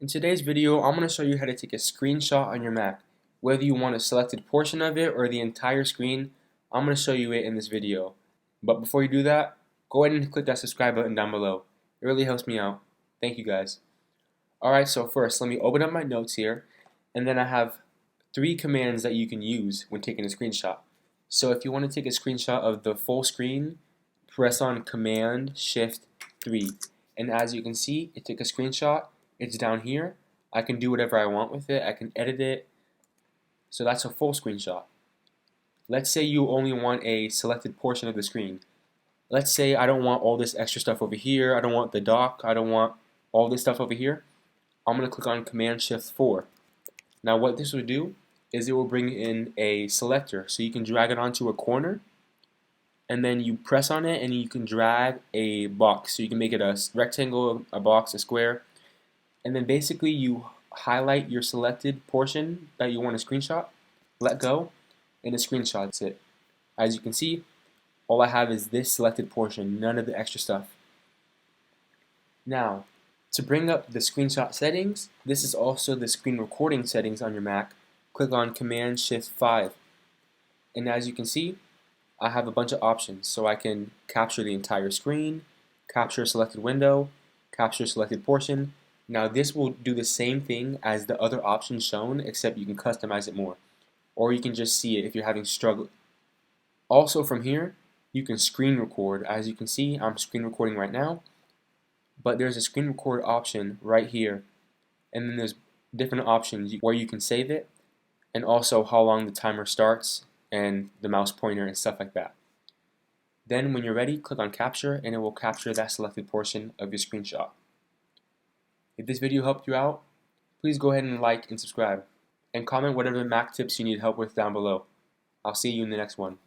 In today's video, I'm going to show you how to take a screenshot on your Mac. Whether you want a selected portion of it or the entire screen, I'm going to show you it in this video. But before you do that, go ahead and click that subscribe button down below. It really helps me out. Thank you guys. Alright, so first let me open up my notes here, and then I have 3 commands that you can use when taking a screenshot. So if you want to take a screenshot of the full screen, press on Command Shift 3. And as you can see, it took a screenshot. It's down here. I can do whatever I want with it. I can edit it. So that's a full screenshot. Let's say you only want a selected portion of the screen. Let's say I don't want all this extra stuff over here. I don't want the dock. I don't want all this stuff over here. I'm going to click on Command Shift 4. Now what this will do is it will bring in a selector. So you can drag it onto a corner, and then you press on it and you can drag a box. So you can make it a rectangle, a box, a square. And then basically you highlight your selected portion that you want to screenshot, let go, and it screenshots it. As you can see, all I have is this selected portion, none of the extra stuff. Now, to bring up the screenshot settings, this is also the screen recording settings on your Mac. Click on Command Shift 5. And as you can see, I have a bunch of options. So I can capture the entire screen, capture a selected window, capture a selected portion. Now this will do the same thing as the other options shown, except you can customize it more. Or you can just see it if you're having struggle. Also from here, you can screen record. As you can see, I'm screen recording right now. But there's a screen record option right here. And then there's different options where you can save it, and also how long the timer starts, and the mouse pointer and stuff like that. Then when you're ready, click on capture and it will capture that selected portion of your screenshot. If this video helped you out, please go ahead and like and subscribe, and comment whatever Mac tips you need help with down below. I'll see you in the next one.